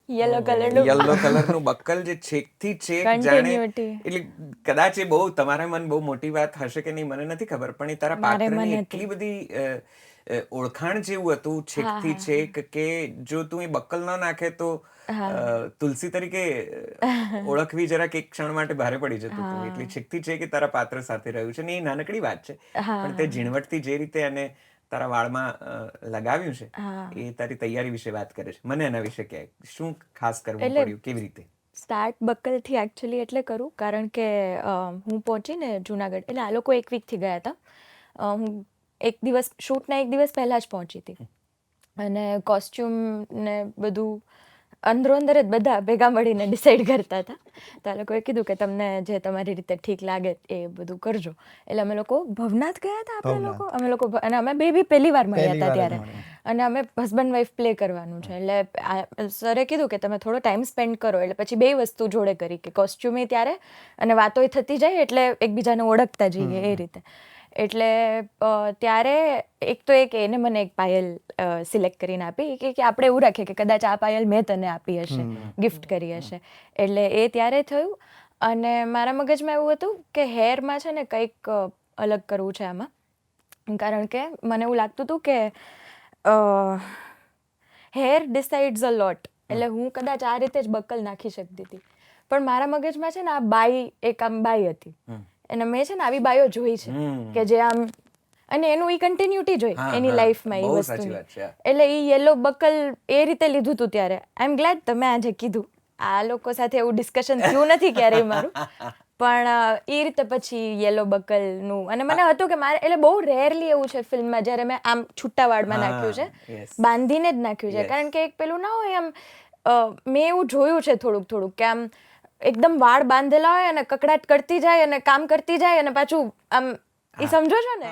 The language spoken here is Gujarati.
યલો કલરનું યલો કલરનું બક્કલ જે છેકથી છેક જાણે કન્ટિન્યુટી. એટલે કદાચ એ બહુ તમારા મન બહુ મોટી વાત હશે કે નહીં મને નથી ખબર, પણ એ તારા મારે પાત્રની મન એટલી બધી ઓળખાણ જેવું હતું છેકથી છેક કે જો તું એ બક્કલ ન નાખે તો તુલસી તરીકે ઓળખવી જરાક એક ક્ષણ માટે ભારે પડી જતું હતું. એટલે છેકથી છેક એ તારા પાત્ર સાથે રહ્યું છે ને એ નાનકડી વાત છે, પણ તે ઝીણવટથી જે રીતે એને તારા વાળમાં લગાવ્યું છે એ તારી તૈયારી વિશે વાત કરે છે. મને એના વિશે કહે, શું ખાસ કરવું પડ્યું, કેવી રીતે? સ્ટાર્ટ બક્કલથી એકચ્યુઅલી એટલે કરું કારણ કે હું પહોંચી ને જુનાગઢ, એટલે આ લોકો 1 વીકથી ગયા હતા. હું શૂટના 1 દિવસ પહેલાં જ પહોંચી હતી અને કોસ્ચ્યુમ ને બધું અંદરો અંદર જ બધા ભેગા મળીને ડિસાઈડ કરતા હતા. તો આ લોકોએ કીધું કે તમને જે તમારી રીતે ઠીક લાગે એ બધું કરજો. એટલે અમે લોકો ભવનાથ ગયા હતા અમે લોકો અને અમે બી પહેલી વાર મળ્યા હતા ત્યારે, અને અમે હસબન્ડ વાઈફ પ્લે કરવાનું છે. એટલે સરે કીધું કે તમે થોડો ટાઈમ સ્પેન્ડ કરો, એટલે પછી 2 વસ્તુ જોડે કરી કે કોસ્ચ્યુમે ત્યારે અને વાતોય થતી જાય એટલે એકબીજાને ઓળખતા જઈએ એ રીતે. એટલે ત્યારે એને મને એક પાયલ સિલેક્ટ કરીને આપી કે આપણે એવું રાખીએ કે કદાચ આ પાયલ મેં તને આપી હશે, ગિફ્ટ કરી હશે. એટલે એ ત્યારે થયું. અને મારા મગજમાં એવું હતું કે હેરમાં છે ને કંઈક અલગ કરવું છે આમાં, કારણ કે મને એવું લાગતું હતું કે હેર ડિસાઇડ્સ અ લોટ. એટલે હું કદાચ આ રીતે જ બક્કલ નાખી શકતી હતી, પણ મારા મગજમાં છે ને આ બાઈ હતી, અને મેં છે ને આવી બાઈઓ જોઈ છે કે જે આમ, અને એનું કન્ટિન્યુટી જોઈ એની લાઈફમાં એ વસ્તુની. એટલે એ યલો બક્કલ એ રીતે લીધું હતું ત્યારે. આઈ એમ ગ્લેડ તમે આજે કીધું. આ લોકો સાથે એવું ડિસ્કશન થયું નથી ક્યારેય મારું, પણ એ રીતે પછી યલો બક્કલનું. અને મને હતું કે મારે, એટલે બહુ રેરલી એવું છે ફિલ્મમાં જ્યારે મેં આમ છૂટા વાળમાં નાખ્યું છે, બાંધીને જ નાખ્યું છે. કારણ કે એક પેલું ના હોય આમ, મેં એવું જોયું છે થોડુંક કે આમ એકદમ વાળ બાંધેલા હોય અને કકડાટ કરતી જાય અને કામ કરતી જાય અને પાછું આમ, એ સમજો છો ને?